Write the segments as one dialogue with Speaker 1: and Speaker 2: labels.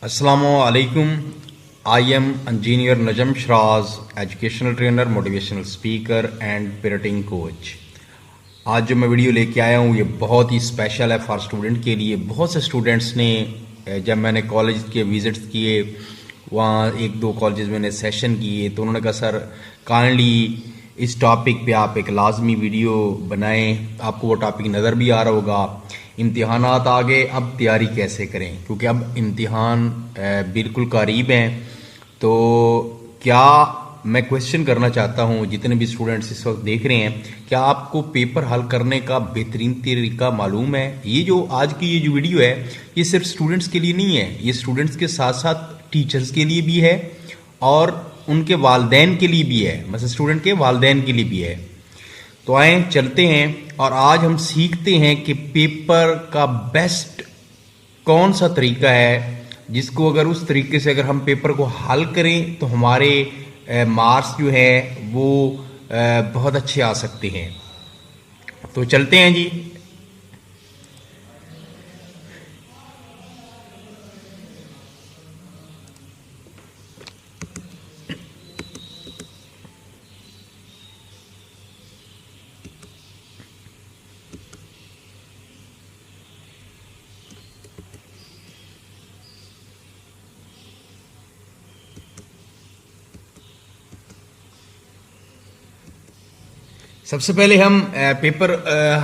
Speaker 1: Assalamualaikum. I am engineer Najam Shraz, educational trainer, motivational speaker and parenting coach. आज जो मैं video लेके आया हूँ ये बहुत ही स्पेशल है फॉर स्टूडेंट के लिए। बहुत से स्टूडेंट्स ने जब मैंने कॉलेज के विजिट्स किए, वहाँ एक दो कॉलेजेस मैंने सेशन किए, तो उन्होंने कहा सर काइंडली इस टॉपिक पे आप एक लाजमी वीडियो बनाएं। आपको वो टॉपिक नज़र भी आ रहा होगा। इम्तिहानात आ गए, अब तैयारी कैसे करें, क्योंकि अब इम्तिहान बिल्कुल करीब हैं। तो क्या मैं क्वेश्चन करना चाहता हूं जितने भी स्टूडेंट्स इस वक्त देख रहे हैं, क्या आपको पेपर हल करने का बेहतरीन तरीका मालूम है? ये जो आज की ये जो वीडियो है ये सिर्फ स्टूडेंट्स के लिए नहीं है, ये स्टूडेंट्स के साथ साथ टीचर्स के लिए भी है और उनके वालदैन के लिए भी है, मतलब स्टूडेंट के वालदैन के लिए भी है। तो आए चलते हैं और आज हम सीखते हैं कि पेपर का बेस्ट कौन सा तरीका है जिसको अगर उस तरीके से अगर हम पेपर को हल करें तो हमारे मार्क्स जो है वो बहुत अच्छे आ सकते हैं। तो चलते हैं जी। सबसे पहले हम पेपर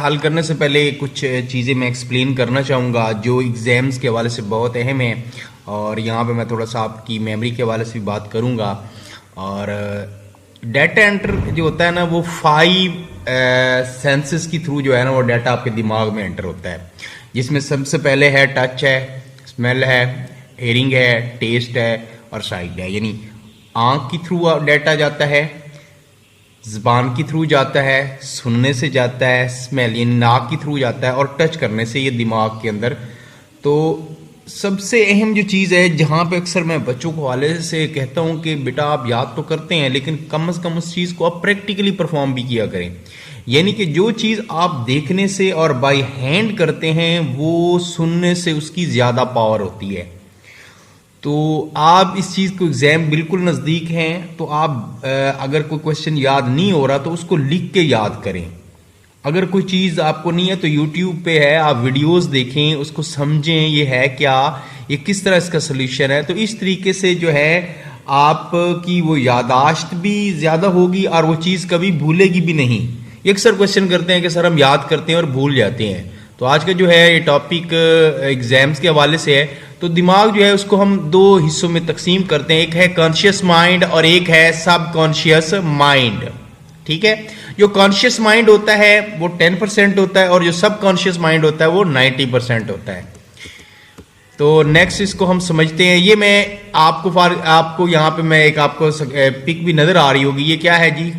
Speaker 1: हल करने से पहले कुछ चीज़ें मैं एक्सप्लेन करना चाहूँगा जो एग्ज़ाम्स के हवाले से बहुत अहम है, और यहाँ पे मैं थोड़ा सा आपकी मेमोरी के हवाले से भी बात करूँगा। और डाटा एंटर जो होता है ना, वो 5 सेंसेस की थ्रू जो है ना वो डाटा आपके दिमाग में एंटर होता है, जिसमें सबसे पहले है टच है, स्मेल है, हेयरिंग है, टेस्ट है और साइट है। यानी आँख की थ्रू डाटा जाता है, ज़बान की थ्रू जाता है, सुनने से जाता है, स्मेल यानी नाक की थ्रू जाता है, और टच करने से ये दिमाग के अंदर। तो सबसे अहम जो चीज़ है जहाँ पे अक्सर मैं बच्चों को हवाले से कहता हूँ कि बेटा आप याद तो करते हैं लेकिन कम से कम उस चीज़ को आप प्रैक्टिकली परफॉर्म भी किया करें। यानी कि जो चीज़ आप देखने से और बाय हैंड करते हैं वो सुनने से उसकी ज़्यादा पावर होती है। तो आप इस चीज़ को एग्ज़ाम बिल्कुल नज़दीक हैं, तो आप अगर कोई क्वेश्चन याद नहीं हो रहा तो उसको लिख के याद करें। अगर कोई चीज़ आपको नहीं है तो यूट्यूब पे है, आप वीडियोस देखें, उसको समझें ये है क्या, ये किस तरह इसका सोल्यूशन है। तो इस तरीके से जो है आपकी वो यादाश्त भी ज़्यादा होगी और वो चीज़ कभी भूलेगी भी नहीं। ये अक्सर क्वेश्चन करते हैं कि सर हम याद करते हैं और भूल जाते हैं। तो आज का जो है ये टॉपिक एग्ज़ाम्स के हवाले से है। तो दिमाग जो है उसको हम 2 हिस्सों में तकसीम करते हैं, एक है कॉन्शियस माइंड और एक है सब कॉन्शियस माइंड। ठीक है, जो कॉन्शियस माइंड होता है वो 10% होता है और जो सब कॉन्शियस माइंड होता है वो 90% होता है। तो नेक्स्ट इसको हम समझते हैं। ये मैं आपको यहाँ पे मैं एक आपको पिक भी नजर आ रही होगी, ये क्या है जी?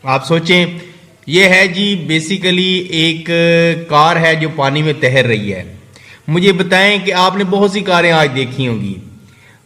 Speaker 1: आप सोचें, ये है जी बेसिकली एक कार है जो पानी में तैर रही है। मुझे बताएं कि आपने बहुत सी कारें आज देखी होंगी,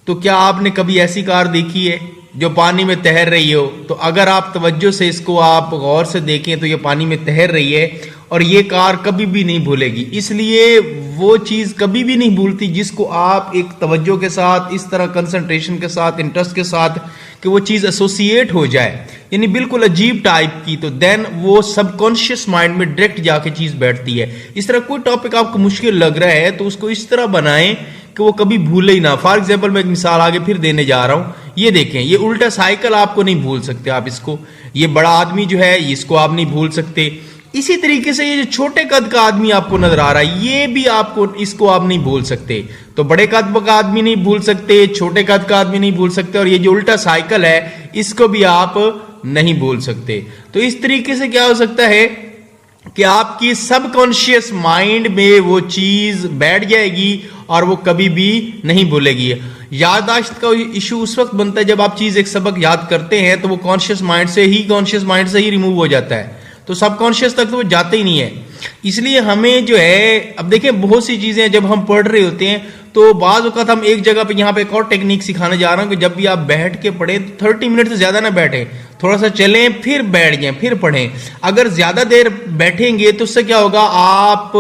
Speaker 1: तो क्या आपने कभी ऐसी कार देखी है जो पानी में तैर रही हो? तो अगर आप तवज्जो से इसको आप गौर से देखें तो ये पानी में तैर रही है और ये कार कभी भी नहीं भूलेगी। इसलिए वो चीज़ कभी भी नहीं भूलती जिसको आप एक तवज्जो के साथ, इस तरह कंसंट्रेशन के साथ, इंटरेस्ट के साथ कि वो चीज़ एसोसिएट हो जाए, यानी बिल्कुल अजीब टाइप की, तो देन वो सबकॉन्शियस माइंड में डायरेक्ट जाके चीज़ बैठती है। इस तरह कोई टॉपिक आपको मुश्किल लग रहा है तो उसको इस तरह बनाएं कि वो कभी भूले ही ना। फॉर एग्जाम्पल मैं एक मिसाल आगे फिर देने जा रहा हूँ। ये देखें, ये उल्टा साइकिल आपको नहीं भूल सकते आप इसको। ये बड़ा आदमी जो है इसको आप नहीं भूल सकते। इसी तरीके से ये जो छोटे कद का आदमी आपको नजर आ रहा है ये भी आपको, इसको आप नहीं भूल सकते। तो बड़े कद का आदमी नहीं भूल सकते, छोटे कद का आदमी नहीं भूल सकते, और ये जो उल्टा साइकिल है इसको भी आप नहीं भूल सकते। तो इस तरीके से क्या हो सकता है कि आपकी सबकॉन्शियस माइंड में वो चीज बैठ जाएगी और वो कभी भी नहीं भूलेगी। याददाश्त का इशू उस वक्त बनता है जब आप चीज एक सबक याद करते हैं तो वो कॉन्शियस माइंड से ही रिमूव हो जाता है, तो सबकॉन्शियस तक तो वो जाते ही नहीं है। इसलिए हमें जो है, अब देखें बहुत सी चीजें जब हम पढ़ रहे होते हैं तो बाज़ वक़्त हम एक जगह पे, यहाँ पे एक और टेक्निक सिखाने जा रहा हूँ कि जब भी आप बैठ के पढ़ें तो 30 मिनट से ज़्यादा ना बैठें, थोड़ा सा चलें फिर बैठ जाएं फिर पढ़ें। अगर ज़्यादा देर बैठेंगे तो उससे क्या होगा, आप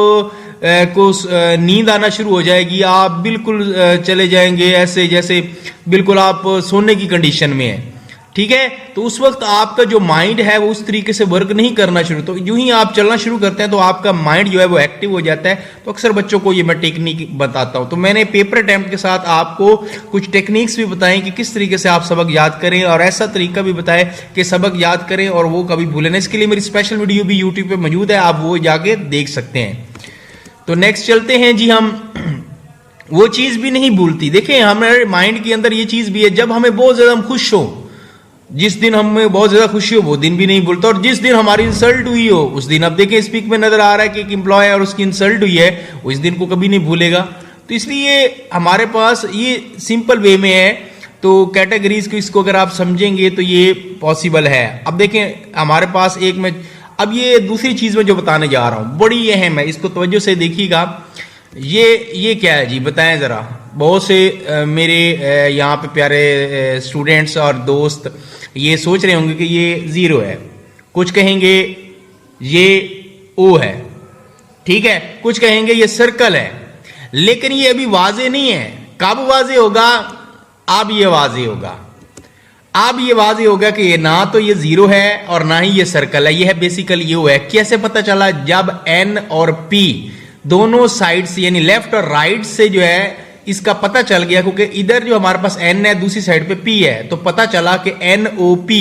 Speaker 1: नींद आना शुरू हो जाएगी, आप बिल्कुल चले जाएंगे ऐसे जैसे बिल्कुल आप सोने की कंडीशन में है, ठीक है। तो उस वक्त आपका जो माइंड है वो उस तरीके से वर्क नहीं करना शुरू, तो यूं ही आप चलना शुरू करते हैं तो आपका माइंड जो है वो एक्टिव हो जाता है। तो अक्सर बच्चों को ये मैं टेक्निक बताता हूं। तो मैंने पेपर अटेम्प्ट के साथ आपको कुछ टेक्निक्स भी बताई कि किस तरीके से आप सबक याद करें, और ऐसा तरीका भी बताया कि सबक याद करें और वो कभी भूलें ना। इसके लिए मेरी स्पेशल वीडियो भी यूट्यूब पर मौजूद है, आप वो जाके देख सकते हैं। तो नेक्स्ट चलते हैं जी, हम वो चीज भी नहीं भूलती। देखिए हमारे माइंड के अंदर ये चीज भी है, जब हमें बहुत ज्यादा हम खुश हो, जिस दिन हमें बहुत ज्यादा खुशी हो वो दिन भी नहीं भूलता, और जिस दिन हमारी इंसल्ट हुई हो उस दिन, अब देखिए स्पीक में नजर आ रहा है कि एक एम्प्लॉय है और उसकी इंसल्ट हुई है, वो इस दिन को कभी नहीं भूलेगा। तो इसलिए हमारे पास ये सिंपल वे में है, तो कैटेगरीज को इसको अगर आप समझेंगे तो ये पॉसिबल है। अब देखें हमारे पास एक में, अब ये दूसरी चीज में जो बताने जा रहा हूं बड़ी अहम है, इसको तवज्जो से देखिएगा। ये क्या है जी, बताएं जरा। बहुत से मेरे यहाँ पे प्यारे स्टूडेंट्स और दोस्त ये सोच रहे होंगे कि ये जीरो है, कुछ कहेंगे ये ओ है, ठीक है, कुछ कहेंगे ये सर्कल है, लेकिन ये अभी वाजे नहीं है। कब वाजे होगा? अब ये वाजे होगा, अब ये वाजे होगा कि ये ना तो ये जीरो है और ना ही ये सर्कल है, ये है बेसिकली ये है। कैसे पता चला? जब एन और पी दोनों साइड से यानी लेफ्ट और राइट से जो है इसका पता चल गया, क्योंकि इधर जो हमारे पास एन है दूसरी साइड पे पी है, तो पता चला कि एन ओ पी।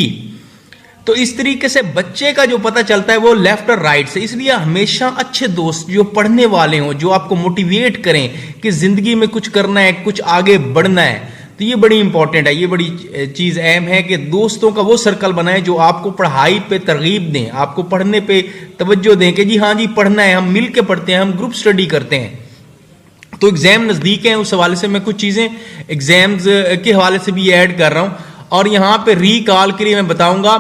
Speaker 1: तो इस तरीके से बच्चे का जो पता चलता है वो लेफ्ट और राइट से। इसलिए हमेशा अच्छे दोस्त जो पढ़ने वाले हों, जो आपको मोटिवेट करें कि जिंदगी में कुछ करना है, कुछ आगे बढ़ना है, तो ये बड़ी इंपॉर्टेंट है, ये बड़ी चीज अहम है कि दोस्तों का वो सर्कल बनाए जो आपको पढ़ाई पे तरगीब दें, आपको पढ़ने पे तवज्जो दें कि जी हाँ जी पढ़ना है, हम मिल के पढ़ते हैं, हम ग्रुप स्टडी करते हैं। तो एग्जाम नजदीक है, उस हवाले से मैं कुछ चीजें एग्जाम्स के हवाले से भी ऐड कर रहा हूं, और यहां पे रिकॉल के लिए मैं बताऊंगा।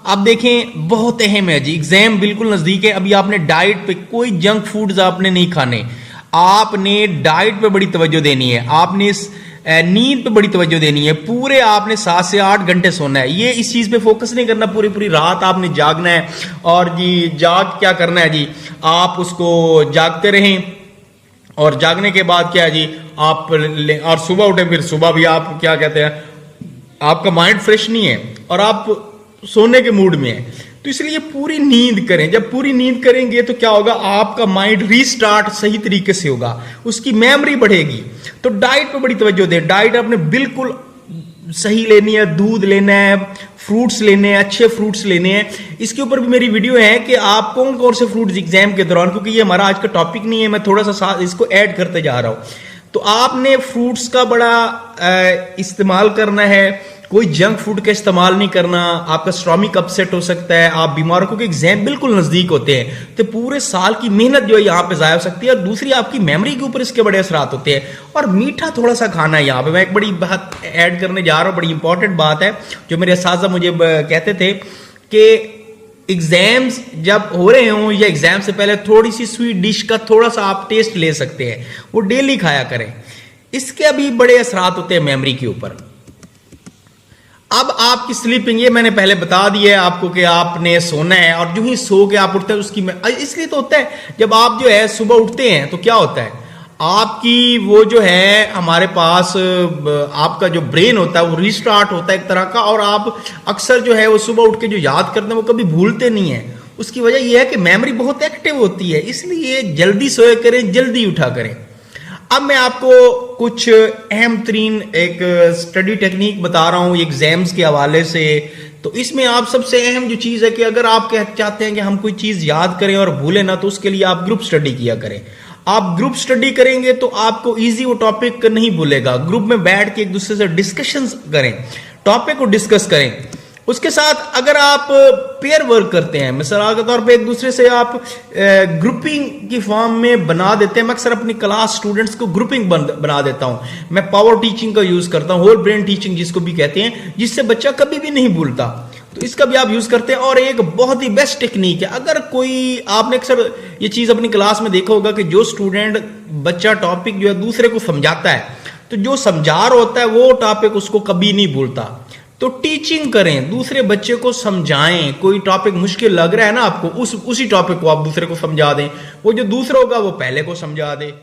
Speaker 1: अब देखें बहुत अहम है जी, एग्जाम बिल्कुल नजदीक है। अभी आपने डाइट पे कोई जंक फूड्स आपने नहीं खाने, आपने डाइट पे बड़ी तवज्जो देनी है, आपने नींद पे बड़ी तवज्जो देनी है, पूरे आपने 7 से 8 घंटे सोना है। ये इस चीज पे फोकस नहीं करना पूरी पूरी रात आपने जागना है, और जी जाग क्या करना है जी, आप उसको जागते रहें, और जागने के बाद क्या है जी आप और सुबह उठे, फिर सुबह भी आप क्या कहते हैं, आपका माइंड फ्रेश नहीं है और आप सोने के मूड में है। तो इसलिए पूरी नींद करें। जब पूरी नींद करेंगे तो क्या होगा, आपका माइंड रीस्टार्ट सही तरीके से होगा, उसकी मेमोरी बढ़ेगी। तो डाइट पे बड़ी तवज्जो दें, डाइट आपने बिल्कुल सही लेनी है, दूध लेना है, फ्रूट्स लेने हैं, अच्छे फ्रूट्स लेने हैं। इसके ऊपर भी मेरी वीडियो है कि आप कौन कौन से फ्रूट्स एग्जाम के दौरान, क्योंकि ये हमारा आज का टॉपिक नहीं है, मैं थोड़ा सा इसको ऐड करते जा रहा हूं। तो आपने फ्रूट्स का बड़ा इस्तेमाल करना है, कोई जंक फूड का इस्तेमाल नहीं करना, आपका स्टॉमक अपसेट हो सकता है, आप बीमार हो, क्योंकि एग्जाम बिल्कुल नजदीक होते हैं, तो पूरे साल की मेहनत जो है यहाँ पे जाया हो सकती है। और दूसरी आपकी मेमोरी के ऊपर इसके बड़े असरात होते हैं। और मीठा थोड़ा सा खाना है, यहाँ पे मैं एक बड़ी बात ऐड करने जा रहा हूँ, बड़ी इंपॉर्टेंट बात है, जो मेरे असातिज़ा मुझे कहते थे कि एग्जाम्स जब हो रहे हों या एग्जाम से पहले थोड़ी सी स्वीट डिश का थोड़ा सा आप टेस्ट ले सकते हैं, वो डेली खाया करें, इसके अभी बड़े असरात होते हैं मेमोरी के ऊपर। अब आपकी स्लीपिंग, ये मैंने पहले बता दिया है आपको कि आपने सोना है, और जो ही सो के आप उठते हैं उसकी इसलिए तो होता है जब आप जो है सुबह उठते हैं तो क्या होता है, आपकी वो जो है हमारे पास आपका जो ब्रेन होता है वो रिस्टार्ट होता है एक तरह का, और आप अक्सर जो है वो सुबह उठ के जो याद करते हैं वो कभी भूलते नहीं है। उसकी वजह यह है कि मेमोरी बहुत एक्टिव होती है, इसलिए जल्दी सोया करें, जल्दी उठा करें। अब मैं आपको कुछ अहम तरीन एक स्टडी टेक्निक बता रहा हूं एग्जाम्स के हवाले से। तो इसमें आप सबसे अहम जो चीज है कि अगर आप चाहते हैं कि हम कोई चीज याद करें और भूलें ना, तो उसके लिए आप ग्रुप स्टडी किया करें। आप ग्रुप स्टडी करेंगे तो आपको इजी वो टॉपिक नहीं भूलेगा। ग्रुप में बैठ के एक दूसरे से डिस्कशन करें, टॉपिक को डिस्कस करें। उसके साथ अगर आप पेयर वर्क करते हैं, मिसाल के तौर पे एक दूसरे से आप ग्रुपिंग की फॉर्म में बना देते हैं। मैं अक्सर अपनी क्लास स्टूडेंट्स को ग्रुपिंग बना देता हूं। मैं पावर टीचिंग का यूज करता हूं, होल ब्रेन टीचिंग जिसको भी कहते हैं, जिससे बच्चा कभी भी नहीं भूलता। तो इसका भी आप यूज करते हैं, और एक बहुत ही बेस्ट टेक्निक है। अगर कोई, आपने अक्सर ये चीज अपनी क्लास में देखा होगा कि जो स्टूडेंट बच्चा टॉपिक जो है दूसरे को समझाता है, तो जो समझा रहा होता है वो टॉपिक उसको कभी नहीं भूलता। तो टीचिंग करें, दूसरे बच्चे को समझाएं। कोई टॉपिक मुश्किल लग रहा है ना आपको, उसी टॉपिक को आप दूसरे को समझा दें। वो जो दूसरा होगा वो पहले को समझा दे।